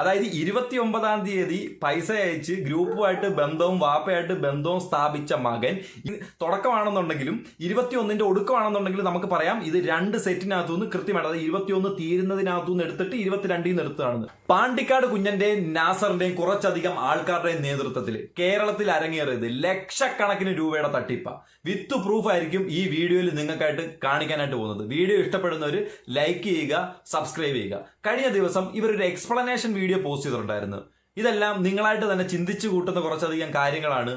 അതായത് 29-ാം തീയതി പൈസ അയച്ച് ഗ്രൂപ്പുമായിട്ട് ബന്ധവും വാപ്പയായിട്ട് ബന്ധവും സ്ഥാപിച്ച മകൻ തുടക്കമാണെന്നുണ്ടെങ്കിലും 21-ന്റെ ഒടുക്കമാണെന്നുണ്ടെങ്കിലും നമുക്ക് പറയാം ഇത് രണ്ട് സെറ്റിനകത്തുനിന്ന് കൃത്യമായിട്ട് അതായത് 21 തീരുന്നതിനകത്തുനിന്ന് എടുത്തിട്ട് 22-ൽ നിന്ന് എടുത്തതാണെന്ന്. പാണ്ടിക്കാട് കുഞ്ഞന്റെയും നാസറിന്റെയും കുറച്ചധികം ആൾക്കാരുടെയും നേതൃത്വത്തിൽ കേരളത്തിൽ അരങ്ങേറിയത് ലക്ഷക്കണക്കിന് രൂപയുടെ തട്ടിപ്പ. വിത്ത് പ്രൂഫ് ആയിരിക്കും ഈ വീഡിയോയിൽ നിങ്ങൾക്കായിട്ട് കാണിക്കാനായിട്ട് പോകുന്നത്. വീഡിയോ ഇഷ്ടപ്പെടുന്നവർ ലൈക്ക് ചെയ്യുക, സബ്സ്ക്രൈബ് ചെയ്യുക. കഴിഞ്ഞ ദിവസം ഇവരൊരു എക്സ്പ്ലനേഷൻ വീഡിയോ പോസ്റ്റ് ചെയ്തിട്ടുണ്ടായിരുന്നു. ഇതെല്ലാം നിങ്ങളായിട്ട് തന്നെ ചിന്തിച്ചു കൂട്ടുന്ന കുറച്ചധികം കാര്യങ്ങളാണ്.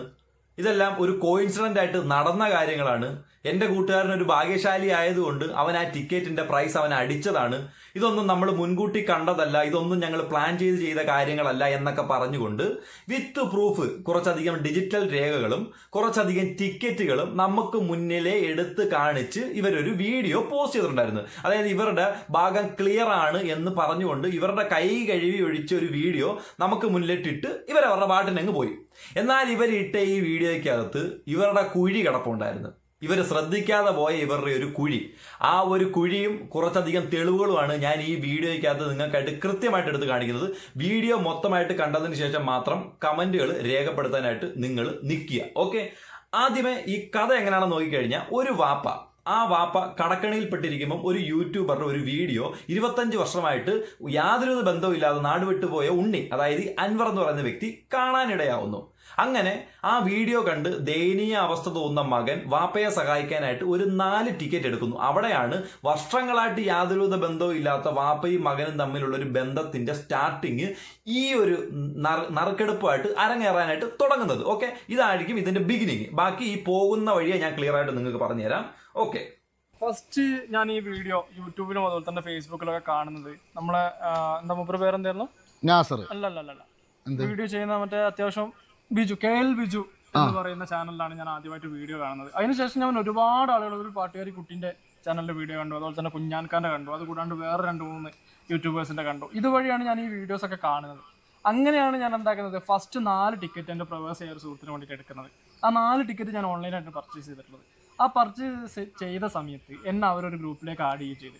ഇതെല്ലാം ഒരു കോയിൻസിഡന്റ് ആയിട്ട് നടന്ന കാര്യങ്ങളാണ്. എൻ്റെ കൂട്ടുകാരൻ ഒരു ഭാഗ്യശാലി ആയതുകൊണ്ട് അവൻ ആ ടിക്കറ്റിന്റെ പ്രൈസ് അവൻ അടിച്ചതാണ്. ഇതൊന്നും നമ്മൾ മുൻകൂട്ടി കണ്ടതല്ല, ഇതൊന്നും ഞങ്ങൾ പ്ലാൻ ചെയ്ത കാര്യങ്ങളല്ല എന്നൊക്കെ പറഞ്ഞുകൊണ്ട് വിത്ത് പ്രൂഫ് കുറച്ചധികം ഡിജിറ്റൽ രേഖകളും കുറച്ചധികം ടിക്കറ്റുകളും നമുക്ക് മുന്നിലെ എടുത്ത് കാണിച്ച് ഇവരൊരു വീഡിയോ പോസ്റ്റ് ചെയ്തിട്ടുണ്ടായിരുന്നു. അതായത് ഇവരുടെ ഭാഗം ക്ലിയർ ആണ് എന്ന് പറഞ്ഞുകൊണ്ട് ഇവരുടെ കൈ കഴുകി ഒഴിച്ച ഒരു വീഡിയോ നമുക്ക് മുന്നിലിട്ടിട്ട് ഇവരവരുടെ പാട്ടിനങ്ങ് പോയി. എന്നാൽ ഇവരിട്ട ഈ വീഡിയോയ്ക്കകത്ത് ഇവരുടെ കുഴി കിടപ്പുണ്ടായിരുന്നു. ഇവർ ശ്രദ്ധിക്കാതെ പോയ ഇവരുടെ ഒരു കുഴി, ആ ഒരു കുഴിയും കുറച്ചധികം തെളിവുകളുമാണ് ഞാൻ ഈ വീഡിയോയ്ക്കകത്ത് നിങ്ങൾക്കായിട്ട് കൃത്യമായിട്ട് എടുത്ത് കാണിക്കുന്നത്. വീഡിയോ മൊത്തമായിട്ട് കണ്ടതിന് ശേഷം മാത്രം കമന്റുകൾ രേഖപ്പെടുത്താനായിട്ട് നിങ്ങൾ നിൽക്കുക. ഓക്കെ, ആദ്യമേ ഈ കഥ എങ്ങനെയാണെന്ന് നോക്കിക്കഴിഞ്ഞാൽ, ഒരു വാപ്പ, ആ വാപ്പ കടക്കണിയിൽപ്പെട്ടിരിക്കുമ്പം ഒരു യൂട്യൂബറുടെ ഒരു വീഡിയോ 25 വർഷമായിട്ട് യാതൊരു ബന്ധവും ഇല്ലാതെ നാട് വിട്ടുപോയ ഉണ്ണി, അതായത് അൻവർ എന്ന് പറയുന്ന വ്യക്തി കാണാനിടയാവുന്നു. അങ്ങനെ ആ വീഡിയോ കണ്ട് ദയനീയ അവസ്ഥ തോന്നുന്ന മകൻ വാപ്പയെ സഹായിക്കാനായിട്ട് ഒരു 4 ടിക്കറ്റ് എടുക്കുന്നു. അവിടെയാണ് വർഷങ്ങളായിട്ട് യാതൊരു ബന്ധവും ഇല്ലാത്ത വാപ്പയും മകനും തമ്മിലുള്ള ഒരു ബന്ധത്തിന്റെ സ്റ്റാർട്ടിങ് ഈ ഒരു നറുക്കെടുപ്പായിട്ട് അരങ്ങേറാനായിട്ട് തുടങ്ങുന്നത്. ഓക്കെ, ഇതായിരിക്കും ഇതിന്റെ ബിഗിനിങ്. ബാക്കി ഈ പോകുന്ന വഴിയെ ഞാൻ ക്ലിയർ ആയിട്ട് നിങ്ങൾക്ക് പറഞ്ഞുതരാം. ഓക്കെ, ഫസ്റ്റ് ഞാൻ ഈ വീഡിയോ യൂട്യൂബിലും അതുപോലെ തന്നെ ഫേസ്ബുക്കിലൊക്കെ കാണുന്നത് നമ്മളെ എന്താ മൂപ്പര് പേരെന്തായിരുന്നു? നാസർ. അല്ല വീഡിയോ ചെയ്യുന്ന മറ്റേ അത്യാവശ്യം ബിജു, KL ബിജു എന്ന് പറയുന്ന ചാനലിലാണ് ഞാൻ ആദ്യമായിട്ട് വീഡിയോ കാണുന്നത്. അതിനുശേഷം ഞാൻ ഒരുപാട് ആളുകൾ, ഒരു പാട്ടുകാരി കുട്ടീൻ്റെ ചാനലിൻ്റെ വീഡിയോ കണ്ടു, അതുപോലെ തന്നെ കുഞ്ഞാൻഖാൻ്റെ കണ്ടു, അത് കൂടാണ്ട് വേറെ 2-3 യൂട്യൂബേഴ്സിൻ്റെ കണ്ടു. ഇതുവഴിയാണ് ഞാൻ ഈ വീഡിയോസ് ഒക്കെ കാണുന്നത്. അങ്ങനെയാണ് ഞാൻ എന്താക്കുന്നത്, ഫസ്റ്റ് 4 ടിക്കറ്റ് എൻ്റെ പ്രവേശ ഒരു സുഹൃത്തിന് വേണ്ടിയിട്ട് എടുക്കുന്നത്. ആ 4 ടിക്കറ്റ് ഞാൻ ഓൺലൈനായിട്ട് പർച്ചേസ് ചെയ്തിട്ടുള്ളത്. ആ പർച്ചേസ് ചെയ്ത സമയത്ത് എന്നെ അവരൊരു ഗ്രൂപ്പിലേക്ക് ആഡ് ചെയ്യുകയും ചെയ്ത്,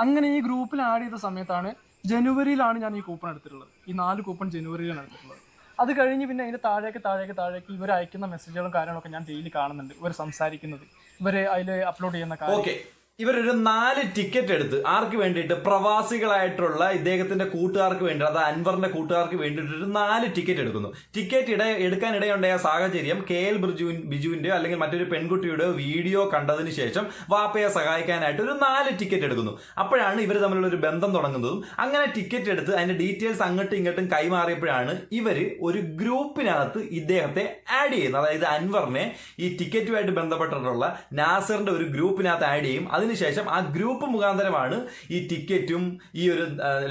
അങ്ങനെ ഈ ഗ്രൂപ്പിൽ ആഡ് ചെയ്ത സമയത്താണ് ജനുവരിയിലാണ് ഞാൻ ഈ കൂപ്പൺ എടുത്തിട്ടുള്ളത്. ഈ 4 കൂപ്പൺ ജനുവരിയിലാണ് എടുത്തിട്ടുള്ളത്. അത് കഴിഞ്ഞ് പിന്നെ അതിൻ്റെ താഴേക്ക് ഇവർ അയക്കുന്ന മെസ്സേജുകളും കാര്യങ്ങളൊക്കെ ഞാൻ ഡെയിലി കാണുന്നുണ്ട്. ഇവർ സംസാരിക്കുന്നത്, ഇവർ അതിൽ അപ്ലോഡ് ചെയ്യുന്ന കാര്യം. ഇവരൊരു 4 ടിക്കറ്റ് എടുത്ത് ആർക്ക് വേണ്ടിയിട്ട്, പ്രവാസികളായിട്ടുള്ള ഇദ്ദേഹത്തിന്റെ കൂട്ടുകാർക്ക് വേണ്ടി, അത് അൻവറിന്റെ കൂട്ടുകാർക്ക് വേണ്ടിയിട്ട് ഒരു 4 ടിക്കറ്റ് എടുക്കുന്നു. ടിക്കറ്റ് എടുക്കാനിടയുണ്ടായ സാഹചര്യം KL ബിജുവിന്റെയോ അല്ലെങ്കിൽ മറ്റൊരു പെൺകുട്ടിയുടെ വീഡിയോ കണ്ടതിന് ശേഷം വാപ്പയെ സഹായിക്കാനായിട്ട് ഒരു 4 ടിക്കറ്റ് എടുക്കുന്നു. അപ്പോഴാണ് ഇവർ തമ്മിലുള്ള ഒരു ബന്ധം തുടങ്ങുന്നതും. അങ്ങനെ ടിക്കറ്റ് എടുത്ത് അതിന്റെ ഡീറ്റെയിൽസ് അങ്ങോട്ടും ഇങ്ങോട്ടും കൈമാറിയപ്പോഴാണ് ഇവര് ഒരു ഗ്രൂപ്പിനകത്ത് ഇദ്ദേഹത്തെ ആഡ് ചെയ്യുന്നത്. അതായത് അൻവറിനെ ഈ ടിക്കറ്റുമായിട്ട് ബന്ധപ്പെട്ടിട്ടുള്ള നാസറിന്റെ ഒരു ഗ്രൂപ്പിനകത്ത് ആഡ് ചെയ്യും. അതിനുശേഷം ആ ഗ്രൂപ്പ് മുഖാന്തരമാണ് ഈ ടിക്കറ്റും ഈ ഒരു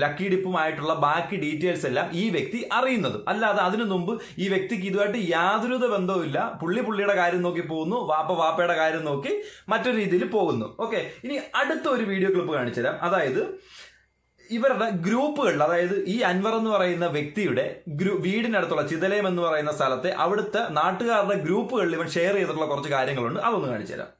ലക്കി ഡിപ്പുമായിട്ടുള്ള ബാക്കി ഡീറ്റെയിൽസ് എല്ലാം ഈ വ്യക്തി അറിയുന്നത്. അല്ലാതെ അതിനു മുമ്പ് ഈ വ്യക്തിക്ക് ഇതുമായിട്ട് യാതൊരു ബന്ധവും ഇല്ല. പുള്ളിയുടെ കാര്യം നോക്കി പോകുന്നു, വാപ്പയുടെ കാര്യം നോക്കി മറ്റൊരു രീതിയിൽ പോകുന്നു. ഓക്കെ, ഇനി അടുത്ത ഒരു വീഡിയോ ക്ലിപ്പ് കാണിച്ചു തരാം. അതായത് ഇവരുടെ ഗ്രൂപ്പുകളിൽ, അതായത് ഈ അൻവർ എന്ന് പറയുന്ന വ്യക്തിയുടെ വീടിനടുത്തുള്ള ചിതലയം എന്ന് പറയുന്ന സ്ഥലത്തെ അവിടുത്തെ നാട്ടുകാരുടെ ഗ്രൂപ്പുകളിൽ ഇവൻ ഷെയർ ചെയ്തിട്ടുള്ള കുറച്ച് കാര്യങ്ങളുണ്ട്. അതൊന്ന് കാണിച്ചു തരാം.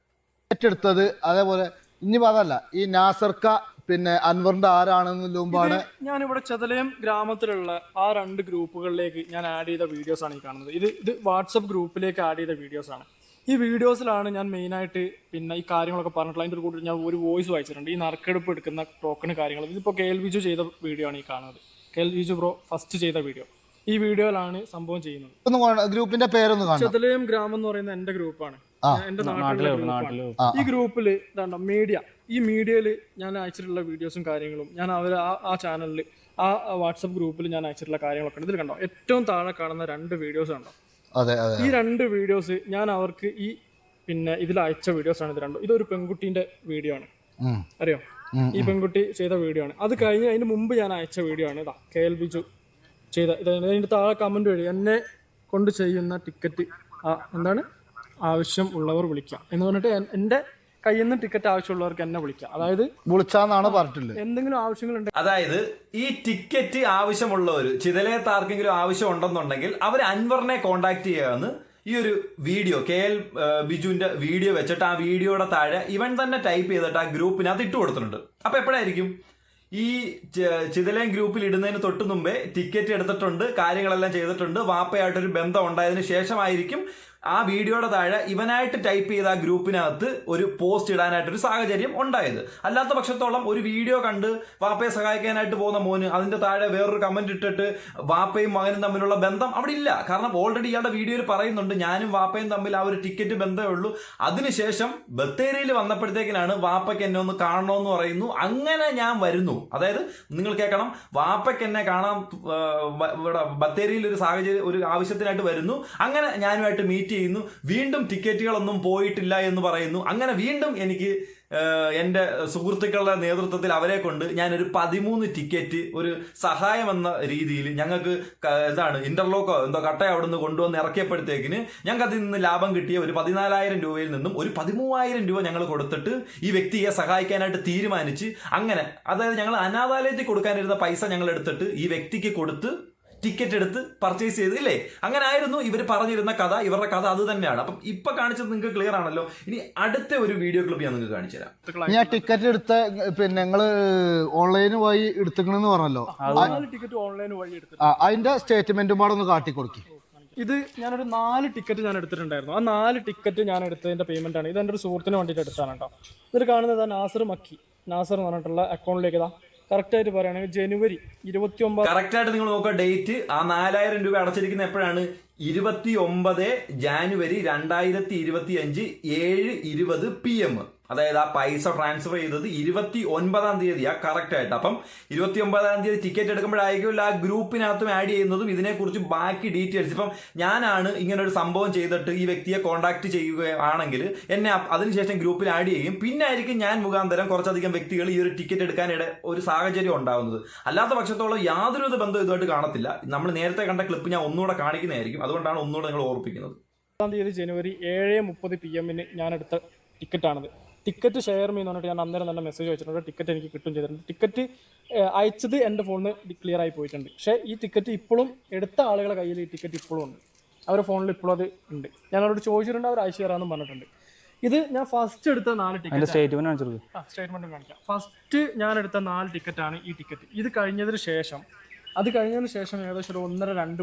ഏറ്റെടുത്തത് അതേപോലെ ഇനി അതല്ല, ഈ നാസർക്ക പിന്നെ അൻവറിന്റെ ആരാണെന്ന് മുമ്പാണ് ഞാനിവിടെ ചെതലയം ഗ്രാമത്തിലുള്ള ആ 2 ഗ്രൂപ്പുകളിലേക്ക് ഞാൻ ആഡ് ചെയ്ത വീഡിയോസ് ആണ് ഈ കാണുന്നത്. ഇത് വാട്സപ്പ് ഗ്രൂപ്പിലേക്ക് ആഡ് ചെയ്ത വീഡിയോസ് ആണ്. ഈ വീഡിയോസിലാണ് ഞാൻ മെയിനായിട്ട് പിന്നെ ഈ കാര്യങ്ങളൊക്കെ പറഞ്ഞിട്ടുള്ളത്. അതിൻ്റെ കൂടെ ഞാൻ ഒരു വോയിസ് വായിച്ചിട്ടുണ്ട്. ഈ നറുക്കെടുപ്പ് എടുക്കുന്ന ടോക്കൺ കാര്യങ്ങൾ, ഇതിപ്പോൾ KL ബിജു ചെയ്ത വീഡിയോ ആണ് ഈ കാണുന്നത്. KL ബിജു ബ്രോ ഫസ്റ്റ് ചെയ്ത വീഡിയോ. ഈ വീഡിയോയിലാണ് സംഭവം ചെയ്യുന്നത്. ഗ്രൂപ്പിന്റെ പേരൊന്ന് കാണാം. ചെതലയം ഗ്രാമം എന്ന് പറയുന്ന എന്റെ ഗ്രൂപ്പാണ്, എന്റെ നാട്ടിലെ ഗ്രൂപ്പാണ്. ഈ ഗ്രൂപ്പില് ഇതാണ്ടോ മീഡിയ, ഈ മീഡിയയിൽ ഞാൻ അയച്ചിട്ടുള്ള വീഡിയോസും കാര്യങ്ങളും ഞാൻ ആ ചാനലിൽ, ആ വാട്സപ്പ് ഗ്രൂപ്പിൽ ഞാൻ അയച്ചിട്ടുള്ള കാര്യങ്ങളൊക്കെ ഉണ്ട്. ഇതിൽ കണ്ടോ, ഏറ്റവും താഴെ കാണുന്ന 2 വീഡിയോസ് കണ്ടോ. ഈ 2 വീഡിയോസ് ഞാൻ അവർക്ക് ഈ പിന്നെ ഇതിൽ അയച്ച വീഡിയോസ് ആണ്. ഇത് രണ്ടും, ഇതൊരു പെൺകുട്ടീന്റെ വീഡിയോ ആണ്, അറിയോ, ഈ പെൺകുട്ടി ചെയ്ത വീഡിയോ ആണ്. അത് കഴിഞ്ഞ് അതിന് മുമ്പ് ഞാൻ അയച്ച വീഡിയോ ആണ്. ഇതാ KL ബിജു ചെയ്ത, ഇതിന്റെ താഴെ കമന്റ് വഴി എന്നെ കൊണ്ട് ചെയ്യുന്ന ടിക്കറ്റ് എന്താണ് ആവശ്യം ഉള്ളവർ വിളിക്കാം എന്ന് പറഞ്ഞിട്ട് എൻ്റെ കയ്യിൽ നിന്ന് ടിക്കറ്റ് ആവശ്യമുള്ളവർക്ക് എന്നെ വിളിക്കാം. അതായത് വിളിച്ചാന്നാണ് പറഞ്ഞിട്ടുള്ളത്. എന്തെങ്കിലും ആവശ്യങ്ങളുണ്ട്, അതായത് ഈ ടിക്കറ്റ് ആവശ്യമുള്ളവർ, ചിതലയത്ത് ആർക്കെങ്കിലും ആവശ്യം ഉണ്ടെന്നുണ്ടെങ്കിൽ അവർ അൻവറിനെ കോണ്ടാക്ട് ചെയ്യാമെന്ന് ഈ ഒരു വീഡിയോ KL ബിജുവിന്റെ വീഡിയോ വെച്ചിട്ട് ആ വീഡിയോയുടെ താഴെ ഇവൻ തന്നെ ടൈപ്പ് ചെയ്തിട്ട് ആ ഗ്രൂപ്പിനകത്ത് ഇട്ട് കൊടുത്തിട്ടുണ്ട്. അപ്പൊ എപ്പോഴായിരിക്കും ഈ ചിതലയം ഗ്രൂപ്പിൽ ഇടുന്നതിന് തൊട്ട് മുമ്പേ ടിക്കറ്റ് എടുത്തിട്ടുണ്ട്, കാര്യങ്ങളെല്ലാം ചെയ്തിട്ടുണ്ട്. വാപ്പയായിട്ടൊരു ബന്ധം ഉണ്ടായതിനു ശേഷമായിരിക്കും ആ വീഡിയോയുടെ താഴെ ഇവനായിട്ട് ടൈപ്പ് ചെയ്ത ആ ഗ്രൂപ്പിനകത്ത് ഒരു പോസ്റ്റ് ഇടാനായിട്ടൊരു സാഹചര്യം ഉണ്ടായത്. അല്ലാത്ത പക്ഷത്തോളം ഒരു വീഡിയോ കണ്ട് വാപ്പയെ സഹായിക്കാനായിട്ട് പോകുന്ന മോന് അതിന്റെ താഴെ വേറൊരു കമന്റ് ഇട്ടിട്ട് വാപ്പയും മകനും തമ്മിലുള്ള ബന്ധം അവിടെ ഇല്ല. കാരണം ഓൾറെഡി ഇയാളുടെ വീഡിയോയിൽ പറയുന്നുണ്ട് ഞാനും വാപ്പയും തമ്മിൽ ആ ഒരു ടിക്കറ്റ് ബന്ധമേ ഉള്ളൂ. അതിനുശേഷം ബത്തേരിയിൽ വന്നപ്പോഴത്തേക്കിനാണ് വാപ്പയ്ക്ക് എന്നെ ഒന്ന് കാണണമെന്ന് പറയുന്നു. അങ്ങനെ ഞാൻ വരുന്നു. അതായത് നിങ്ങൾ കേൾക്കണം, വാപ്പയ്ക്ക് എന്നെ കാണാൻ ഇവിടെ ബത്തേരിയിൽ ഒരു സാഹചര്യം, ഒരു ആവശ്യത്തിനായിട്ട് വരുന്നു. അങ്ങനെ ഞാനുമായിട്ട് മീറ്റ് ചെയ്യുന്നു. വീണ്ടും ടിക്കറ്റുകളൊന്നും പോയിട്ടില്ല എന്ന് പറയുന്നു. അങ്ങനെ വീണ്ടും എനിക്ക് എൻ്റെ സുഹൃത്തുക്കളുടെ നേതൃത്വത്തിൽ അവരെ കൊണ്ട് ഞാനൊരു 13 ടിക്കറ്റ് ഒരു സഹായം എന്ന രീതിയിൽ ഞങ്ങൾക്ക് ഇന്റർലോക്കോ എന്തോ കട്ട അവിടെ നിന്ന് കൊണ്ടുവന്ന് ഇറക്കിയപ്പോഴത്തേക്കിന് ഞങ്ങൾക്ക് അതിൽ നിന്ന് ലാഭം കിട്ടിയ ഒരു 14,000 രൂപയിൽ നിന്നും ഒരു 13,000 രൂപ ഞങ്ങൾ കൊടുത്തിട്ട് ഈ വ്യക്തിയെ സഹായിക്കാനായിട്ട് തീരുമാനിച്ച്, അങ്ങനെ അതായത് ഞങ്ങൾ അനാഥാലയത്തിൽ കൊടുക്കാനിരുന്ന പൈസ ഞങ്ങൾ എടുത്തിട്ട് ഈ വ്യക്തിക്ക് കൊടുത്ത് ടിക്കറ്റ് എടുത്ത് പർച്ചേസ് ചെയ്ത്, ഇല്ലേ? അങ്ങനെ ആയിരുന്നു ഇവർ പറഞ്ഞിരുന്ന കഥ. ഇവരുടെ കഥ അത് തന്നെയാണ്. അപ്പം ഇപ്പൊ കാണിച്ചത് നിങ്ങൾക്ക് ക്ലിയർ ആണല്ലോ. ഇനി അടുത്ത ഒരു വീഡിയോ ക്ലിപ്പ് ഞാൻ നിങ്ങൾക്ക് കാണിച്ചു തരാം. ഞാൻ ടിക്കറ്റ് എടുത്ത പിന്നെ നിങ്ങള് ഓൺലൈൻ വഴി എടുത്തിക്കണെന്ന് പറഞ്ഞല്ലോ, ടിക്കറ്റ് ഓൺലൈൻ വഴി എടുത്തു. അതിന്റെ സ്റ്റേറ്റ്മെന്റും പാടെ ഒന്ന് കാട്ടിക്കൊടുക്കി. ഇത് ഞാനൊരു 4 ടിക്കറ്റ് ഞാൻ എടുത്തിട്ടുണ്ടായിരുന്നു. ആ 4 ടിക്കറ്റ് ഞാൻ എടുത്തതിന്റെ പേയ്മെന്റ് ആണ്. ഇത് എൻ്റെ ഒരു സുഹൃത്തിന് വേണ്ടിയിട്ട് എടുത്താണ് കേട്ടോ. ഇതിൽ കാണുന്നത് നാസർ മക്കി, നാസർ എന്ന് പറഞ്ഞിട്ടുള്ള അക്കൗണ്ടിലേക്ക് ഇതാ കറക്റ്റ് ആയിട്ട് പറയുകയാണെങ്കിൽ ജനുവരി 29. കറക്റ്റ് ആയിട്ട് നിങ്ങൾ നോക്കുക ഡേറ്റ്. ആ 4,000 രൂപ അടച്ചിരിക്കുന്ന എപ്പോഴാണ്? 29 ജാനുവരി 2025 7:20 PM. അതായത് ആ പൈസ ട്രാൻസ്ഫർ ചെയ്തത് 29-ാം തീയതിയാ കറക്റ്റ് ആയിട്ട്. അപ്പം 29-ാം തീയതി ടിക്കറ്റ് എടുക്കുമ്പോഴായിരിക്കും ആ ഗ്രൂപ്പിനകത്തും ആഡ് ചെയ്യുന്നതും ഇതിനെക്കുറിച്ച് ബാക്കി ഡീറ്റെയിൽസ്. ഇപ്പം ഞാനാണ് ഇങ്ങനെ ഒരു സംഭവം ചെയ്തിട്ട് ഈ വ്യക്തിയെ കോൺടാക്ട് ചെയ്യുകയാണെങ്കിൽ എന്നെ അതിനുശേഷം ഗ്രൂപ്പിൽ ആഡ് ചെയ്യും. പിന്നെ ആയിരിക്കും ഞാൻ മുഖാന്തരം കുറച്ചധികം വ്യക്തികൾ ഈ ഒരു ടിക്കറ്റ് എടുക്കാനിടെ ഒരു സാഹചര്യം ഉണ്ടാകുന്നത്. അല്ലാത്ത പക്ഷത്തോളം യാതൊരു ബന്ധം ഇതുമായിട്ട് കാണത്തില്ല. നമ്മൾ നേരത്തെ കണ്ട ക്ലിപ്പ് ഞാൻ ഒന്നുകൂടെ കാണിക്കുന്നതായിരിക്കും. അതുകൊണ്ടാണ് ഒന്നുകൂടെ നിങ്ങൾ ഓർപ്പിക്കുന്നത്. 1 തീയതി ജനുവരി 7:30 PM ഞാൻ എടുത്ത ടിക്കറ്റാണിത്. ടിക്കറ്റ് ഷെയർ മീ എന്ന് പറഞ്ഞിട്ട് ഞാൻ അന്നേരം തന്നെ മെസ്സേജ് വെച്ചിട്ടുണ്ട്. ടിക്കറ്റ് എനിക്ക് കിട്ടും ചെയ്തിട്ടുണ്ട്. ടിക്കറ്റ് അയച്ചത് എൻ്റെ ഫോണിൽ ക്ലിയർ ആയി പോയിട്ടുണ്ട്. പക്ഷേ ഈ ടിക്കറ്റ് ഇപ്പോഴും എടുത്ത ആളുകളുടെ കയ്യിൽ ഈ ടിക്കറ്റ് ഇപ്പോഴും ഉണ്ട്. അവരുടെ ഫോണിൽ ഇപ്പോഴും അത് ഉണ്ട്. ഞാൻ അവരോട് ചോദിച്ചിട്ടുണ്ട്, അവർ അയച്ചു തരാമെന്നും പറഞ്ഞിട്ടുണ്ട്. ഇത് ഞാൻ ഫസ്റ്റ് എടുത്ത 4 ടിക്കറ്റ് സ്റ്റേറ്റ്മെന്റ് കാണിക്കാം. ഫസ്റ്റ് ഞാൻ എടുത്ത 4 ടിക്കറ്റാണ് ഈ ടിക്കറ്റ്. ഇത് കഴിഞ്ഞതിന് ശേഷം ഏകദേശം ഒരു 1.5,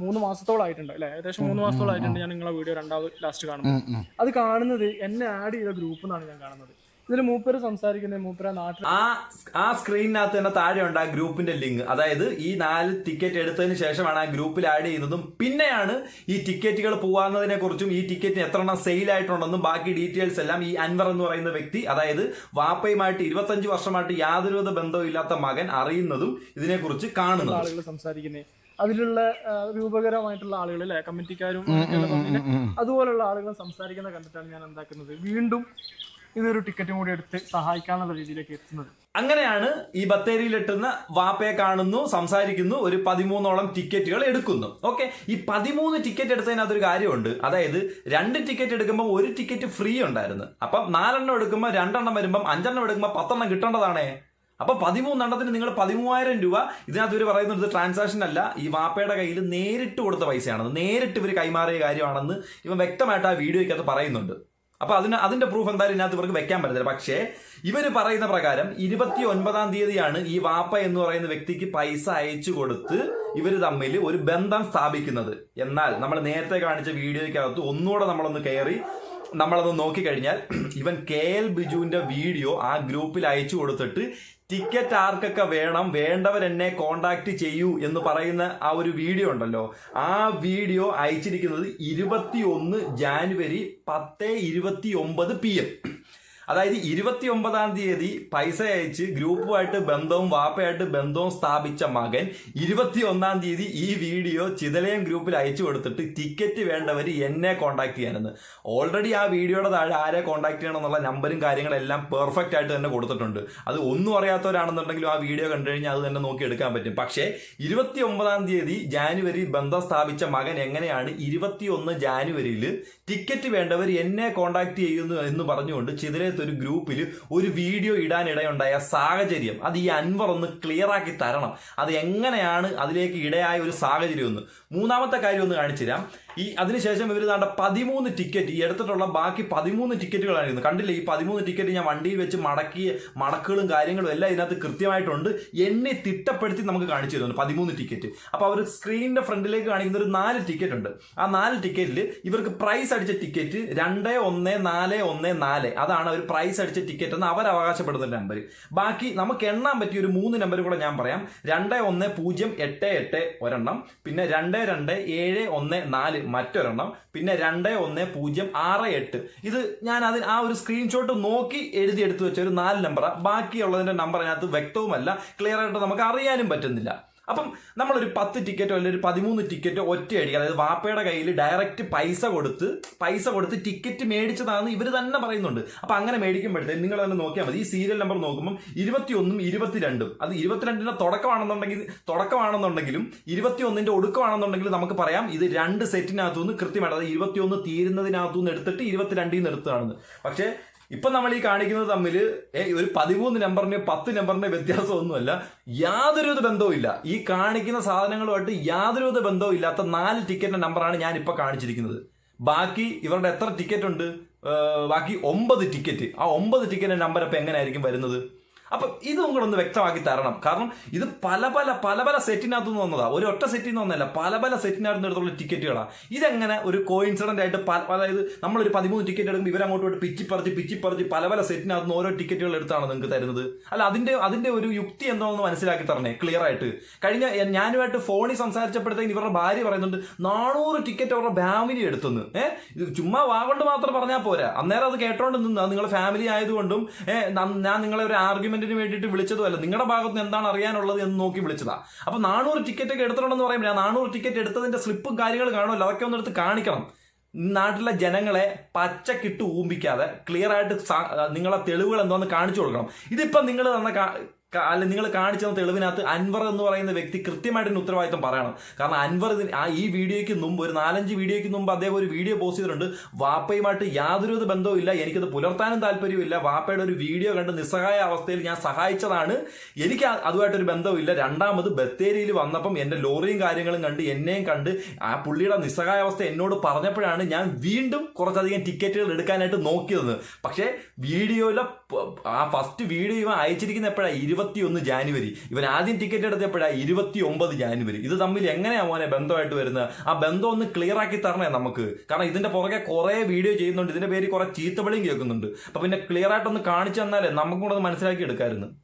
3 മാസത്തോളായിട്ടുണ്ട് അല്ലെ? ഏകദേശം 3 മാസത്തോളായിട്ടുണ്ട് ഞാൻ നിങ്ങളെ വീഡിയോ രണ്ടാമത് ലാസ്റ്റ് കാണുന്നത്. അത് കാണുന്നത് എന്നെ ആഡ് ചെയ്ത ഗ്രൂപ്പ് എന്നാണ് ഞാൻ കാണുന്നത്. ഇതിൽ മൂപ്പര് സംസാരിക്കുന്നത് മൂപ്പര നാട്ടിൽ ആ സ്ക്രീനിനകത്ത് തന്നെ താഴെ ഉണ്ട് ആ ഗ്രൂപ്പിന്റെ ലിങ്ക്. അതായത് ഈ 4 ടിക്കറ്റ് എടുത്തതിന് ശേഷമാണ് ആ ഗ്രൂപ്പിൽ ആഡ് ചെയ്യുന്നതും പിന്നെയാണ് ഈ ടിക്കറ്റുകൾ പോവാന്നതിനെ കുറിച്ചും ഈ ടിക്കറ്റിന് എത്ര എണ്ണം സെയിൽ ആയിട്ടുണ്ടെന്നും ബാക്കി ഡീറ്റെയിൽസ് എല്ലാം ഈ അൻവർ എന്ന് പറയുന്ന വ്യക്തി, അതായത് വാപ്പയുമായിട്ട് 25 വർഷമായിട്ട് യാതൊരു ബന്ധവും ഇല്ലാത്ത മകൻ അറിയുന്നതും ഇതിനെക്കുറിച്ച് കാണുന്നത്. ആളുകൾ സംസാരിക്കുന്നത് അതിലുള്ള രൂപകരമായിട്ടുള്ള ആളുകൾ അല്ലെ, കമ്മിറ്റിക്കാരും അതുപോലുള്ള ആളുകൾ സംസാരിക്കുന്ന കണ്ടിട്ടാണ് ഞാൻ എന്താക്കുന്നത് വീണ്ടും ഇതൊരു ടിക്കറ്റും കൂടി എടുത്ത് സഹായിക്കാന്നുള്ള രീതിയിലേക്ക് എത്തുന്നത്. അങ്ങനെയാണ് ഈ ബത്തേരിയിലെത്തുന്ന വാപ്പയെ കാണുന്നു, സംസാരിക്കുന്നു, ഒരു 13ഓളം ടിക്കറ്റുകൾ എടുക്കുന്നു. ഓക്കെ, ഈ 13 ടിക്കറ്റ് എടുത്തതിനകത്തൊരു കാര്യമുണ്ട്. അതായത് 2 ടിക്കറ്റ് എടുക്കുമ്പോൾ 1 ടിക്കറ്റ് ഫ്രീ ഉണ്ടായിരുന്നു. അപ്പം 4 എണ്ണം എടുക്കുമ്പോൾ 2 എണ്ണം വരുമ്പം 5 എണ്ണം എടുക്കുമ്പോൾ 10 എണ്ണം കിട്ടേണ്ടതാണേ. അപ്പൊ 13 എണ്ണത്തിന് നിങ്ങൾ 13,000 രൂപ. ഇതിനകത്ത് ഇവർ പറയുന്നത് ട്രാൻസാക്ഷൻ അല്ല, ഈ വാപ്പയുടെ കയ്യിൽ നേരിട്ട് കൊടുത്ത പൈസയാണെന്ന്, നേരിട്ട് ഇവർ കൈമാറിയ കാര്യമാണെന്ന് ഇവൻ വ്യക്തമായിട്ട് ആ വീഡിയോയ്ക്കകത്ത് പറയുന്നുണ്ട്. അപ്പൊ അതിന്റെ പ്രൂഫ് എന്തായാലും ഇതിനകത്ത് ഇവർക്ക് വെക്കാൻ പറ്റത്തില്ല. പക്ഷേ ഇവർ പറയുന്ന പ്രകാരം 29-ാം തീയതിയാണ് ഈ വാപ്പ എന്ന് പറയുന്ന വ്യക്തിക്ക് പൈസ അയച്ചു കൊടുത്ത് ഇവർ തമ്മിൽ ഒരു ബന്ധം സ്ഥാപിക്കുന്നത്. എന്നാൽ നമ്മൾ നേരത്തെ കാണിച്ച വീഡിയോയ്ക്കകത്ത് ഒന്നുകൂടെ നമ്മളൊന്ന് കയറി നമ്മളത് നോക്കിക്കഴിഞ്ഞാൽ ഇവൻ KL ബിജുവിന്റെ വീഡിയോ ആ ഗ്രൂപ്പിൽ അയച്ചു കൊടുത്തിട്ട് ടിക്കറ്റ് ആർക്കൊക്കെ വേണം, വേണ്ടവർ എന്നെ കോണ്ടാക്ട് ചെയ്യൂ എന്ന് പറയുന്ന ആ ഒരു വീഡിയോ ഉണ്ടല്ലോ, ആ വീഡിയോ അയച്ചിരിക്കുന്നത് 21 ജാനുവരി 10:29 PM. അതായത് 29-ാം തീയതി പൈസ അയച്ച് ഗ്രൂപ്പുമായിട്ട് ബന്ധവും വാപ്പയായിട്ട് ബന്ധവും സ്ഥാപിച്ച മകൻ 21-ാം തീയതി ഈ വീഡിയോ ചിതലയം ഗ്രൂപ്പിൽ അയച്ചു കൊടുത്തിട്ട് ടിക്കറ്റ് വേണ്ടവർ എന്നെ കോണ്ടാക്ട് ചെയ്യാനെന്ന്. ഓൾറെഡി ആ വീഡിയോയുടെ താഴെ ആരെ കോണ്ടാക്ട് ചെയ്യണം എന്നുള്ള നമ്പറും കാര്യങ്ങളെല്ലാം പെർഫെക്റ്റ് ആയിട്ട് തന്നെ കൊടുത്തിട്ടുണ്ട്. അത് ഒന്നും അറിയാത്തവരാണെന്നുണ്ടെങ്കിലും ആ വീഡിയോ കണ്ടു കഴിഞ്ഞാൽ അത് തന്നെ നോക്കി എടുക്കാൻ പറ്റും. പക്ഷേ 29-ാം തീയതി ജാനുവരി ബന്ധം സ്ഥാപിച്ച മകൻ എങ്ങനെയാണ് 21 ജാനുവരിയിൽ ടിക്കറ്റ് വേണ്ടവർ എന്നെ കോണ്ടാക്ട് ചെയ്യുന്നു എന്ന് പറഞ്ഞുകൊണ്ട് ചിതലയത്ത് ഒരു ഗ്രൂപ്പിൽ ഒരു വീഡിയോ ഇടാനിടയുണ്ടായ സാഹചര്യം അത് ഈ അൻവർ ഒന്ന് ക്ലിയർ ആക്കി തരണം. അത് എങ്ങനെയാണ് അതിലേക്ക് ഇടയായ ഒരു സാഹചര്യം ഒന്ന്. മൂന്നാമത്തെ കാര്യം ഒന്ന് കാണിച്ചു തരാം. അതിനുശേഷം ഇവർ താണ്ട 13 ടിക്കറ്റ്, ഈ എടുത്തിട്ടുള്ള ബാക്കി 13 ടിക്കറ്റുകളായിരുന്നു. കണ്ടില്ലേ, ഈ 13 ടിക്കറ്റ് ഞാൻ വണ്ടിയിൽ വെച്ച് മടക്കുകളും കാര്യങ്ങളും എല്ലാം ഇതിനകത്ത് കൃത്യമായിട്ടുണ്ട്, എണ്ണി തിട്ടപ്പെടുത്തി നമുക്ക് കാണിച്ചു തരുന്നുണ്ട് 13 ടിക്കറ്റ്. അപ്പോൾ അവർ സ്ക്രീനിന്റെ ഫ്രണ്ടിലേക്ക് കാണിക്കുന്ന ഒരു 4 ടിക്കറ്റ് ഉണ്ട്. ആ 4 ടിക്കറ്റിൽ ഇവർക്ക് പ്രൈസ് അടിച്ച ടിക്കറ്റ് 21414, അതാണ് അവർ പ്രൈസ് അടിച്ച ടിക്കറ്റ് എന്ന് അവർ അവകാശപ്പെടുന്ന നമ്പർ. ബാക്കി നമുക്ക് എണ്ണാൻ പറ്റിയ ഒരു 3 നമ്പർ കൂടെ ഞാൻ പറയാം. 210888 ഒരെണ്ണം, പിന്നെ 22714 മറ്റൊരെണ്ണം, പിന്നെ 210668. ഇത് ഞാൻ ആ ഒരു സ്ക്രീൻഷോട്ട് നോക്കി എഴുതിയെടുത്ത് വെച്ച ഒരു 4 നമ്പറാണ്. ബാക്കിയുള്ളതിന്റെ നമ്പർ അതിനകത്ത് വ്യക്തവുമല്ല, ക്ലിയർ ആയിട്ട് നമുക്ക് അറിയാനും പറ്റുന്നില്ല. അപ്പം നമ്മളൊരു 10 ടിക്കറ്റോ അല്ലെങ്കിൽ ഒരു 13 ടിക്കറ്റോ ഒറ്റയടി, അതായത് വാപ്പയുടെ കയ്യിൽ ഡയറക്റ്റ് പൈസ കൊടുത്ത് ടിക്കറ്റ് മേടിച്ചതാണെന്ന് ഇവർ തന്നെ പറയുന്നുണ്ട്. അപ്പൊ അങ്ങനെ മേടിക്കുമ്പോഴത്തേക്ക് നിങ്ങൾ തന്നെ നോക്കിയാൽ മതി. ഈ സീരിയൽ നമ്പർ നോക്കുമ്പോൾ 21ഉം 22ഉം, അത് 22ന്റെ തുടക്കമാണെന്നുണ്ടെങ്കിലും 21ന്റെ ഒടുക്കമാണെന്നുണ്ടെങ്കിലും നമുക്ക് പറയാം ഇത് 2 സെറ്റിനകത്തുനിന്ന് കൃത്യമായിട്ട്, അതായത് 21 തീരുന്നതിനകത്തുനിന്ന് എടുത്തിട്ട് 22ൽ നിന്ന് എടുത്തതാണെന്ന്. പക്ഷേ ഇപ്പൊ നമ്മൾ ഈ കാണിക്കുന്നത് തമ്മിൽ ഒരു 13 നമ്പറിന്റെ 10 നമ്പറിന്റെ വ്യത്യാസമൊന്നുമല്ല, യാതൊരു ബന്ധവും ഇല്ല. ഈ കാണിക്കുന്ന സാധനങ്ങളുമായിട്ട് യാതൊരു ബന്ധവും ഇല്ലാത്ത 4 ടിക്കറ്റിന്റെ നമ്പറാണ് ഞാൻ ഇപ്പൊ കാണിച്ചിരിക്കുന്നത്. ബാക്കി ഇവരുടെ എത്ര ടിക്കറ്റ് ഉണ്ട്? ബാക്കി 9 ടിക്കറ്റ്. ആ 9 ടിക്കറ്റിന്റെ നമ്പർ അപ്പൊ എങ്ങനെയായിരിക്കും വരുന്നത്? അപ്പൊ ഇതും കൂടെ ഒന്ന് വ്യക്തമാക്കി തരണം. കാരണം ഇത് പല സെറ്റിനകത്തു നിന്ന് വന്നതാ, ഒരു ഒറ്റ സെറ്റിൽ നിന്ന് വന്നല്ല, പല സെറ്റിനകത്ത് എടുത്തുള്ള ടിക്കറ്റുകളാണ്. ഇതെങ്ങനെ ഒരു കോയിൻസിഡന്റ് ആയിട്ട് അതായത് നമ്മളൊരു 13 ടിക്കറ്റ് എടുക്കുമ്പോൾ ഇവരങ്ങോട്ട് പോയിട്ട് പിച്ചിപ്പറിച്ച് പല സെറ്റിനകത്ത് നിന്ന് ഓരോ ടിക്കറ്റുകൾ എടുത്താണ് നിങ്ങൾക്ക് തരുന്നത്. അല്ല, അതിന്റെ ഒരു യുക്തി എന്താണെന്ന് മനസ്സിലാക്കി തരണേ ക്ലിയർ ആയിട്ട്. കഴിഞ്ഞ ഞാനുമായിട്ട് ഫോണിൽ സംസാരിച്ചപ്പോഴത്തേക്കും ഇവരുടെ ഭാര്യ പറയുന്നുണ്ട് 400 ടിക്കറ്റ് അവരുടെ ഫാമിലി എടുത്തെന്ന്. ഇത് ചുമ്മാ വാഗൊണ്ട് മാത്രം പറഞ്ഞാൽ പോരാ, അന്നേരം അത് കേട്ടോണ്ട് നിന്ന് നിങ്ങളുടെ ഫാമിലി ആയതുകൊണ്ടും ഞാൻ നിങ്ങളെ ഒരു ആർഗ്യുമെന്റ് വേണ്ടിയിട്ട് വിളിച്ചതുമല്ല, നിങ്ങളുടെ ഭാഗത്ത് നിന്ന് എന്താണ് അറിയാനുള്ളത് എന്ന് നോക്കി വിളിച്ചതാ. അപ്പൊ 400 ടിക്കറ്റ് ഒക്കെ എടുത്തിട്ടുണ്ടെന്ന് പറയുമ്പോൾ 400 ടിക്കറ്റ് എടുത്തതിന്റെ സ്ലിപ്പും കാര്യങ്ങളും കാണുമല്ലോ, അതൊക്കെ ഒന്ന് എടുത്ത് കാണിക്കണം. നാട്ടിലെ ജനങ്ങളെ പച്ചക്കിട്ട് ഊമ്പിക്കാതെ ക്ലിയർ ആയിട്ട് നിങ്ങളെ തെളിവുകൾ എന്താണെന്ന് കാണിച്ചു കൊടുക്കണം. ഇതിപ്പം നിങ്ങൾ നിങ്ങൾ കാണിച്ച തെളിവിനകത്ത് അൻവർ എന്ന് പറയുന്ന വ്യക്തി കൃത്യമായിട്ട് ഉത്തരവാദിത്തം പറയണം. കാരണം അൻവർ ഈ വീഡിയോയ്ക്ക് മുമ്പ് ഒരു 4-5 വീഡിയോയ്ക്ക് മുമ്പ് അദ്ദേഹം ഒരു വീഡിയോ പോസ്റ്റ് ചെയ്തിട്ടുണ്ട്. വാപ്പയുമായിട്ട് യാതൊരു ബന്ധവും ഇല്ല, എനിക്കത് പുലർത്താനും താല്പര്യമില്ല, വാപ്പയുടെ ഒരു വീഡിയോ കണ്ട് നിസ്സഹായ അവസ്ഥയിൽ ഞാൻ സഹായിച്ചതാണ്, എനിക്ക് അതുമായിട്ടൊരു ബന്ധവുമില്ല. രണ്ടാമത് ബത്തേരിയിൽ വന്നപ്പം എൻ്റെ ലോറിയും കാര്യങ്ങളും കണ്ട് എന്നെയും കണ്ട് ആ പുള്ളിയുടെ നിസ്സഹായ അവസ്ഥ എന്നോട് പറഞ്ഞപ്പോഴാണ് ഞാൻ വീണ്ടും കുറച്ചധികം ടിക്കറ്റുകൾ എടുക്കാനായിട്ട് നോക്കിയത്. പക്ഷേ വീഡിയോയിലെ ആ ഫസ്റ്റ് വീഡിയോ ഇവൻ അയച്ചിരിക്കുന്ന എപ്പോഴാണ് 21 ജാനുവരി, ഇവൻ ആദ്യം ടിക്കറ്റ് എടുത്തപ്പോഴാണ് 29 ജാനുവരി. ഇത് തമ്മിൽ എങ്ങനെയാ മോനെ ബന്ധമായിട്ട് വരുന്നത്? ആ ബന്ധം ഒന്ന് ക്ലിയർ ആക്കി തരണേ നമുക്ക്. കാരണം ഇതിന്റെ പുറകെ കുറെ വീഡിയോ ചെയ്യുന്നുണ്ട്, ഇതിന്റെ പേര് കുറെ ചീത്തവിളിയും കേൾക്കുന്നുണ്ട്. അപ്പൊ പിന്നെ ക്ലിയർ ആയിട്ടൊന്ന് കാണിച്ചു തന്നാലേ നമുക്കും കൂടെ മനസ്സിലാക്കി എടുക്കാമായിരുന്നു.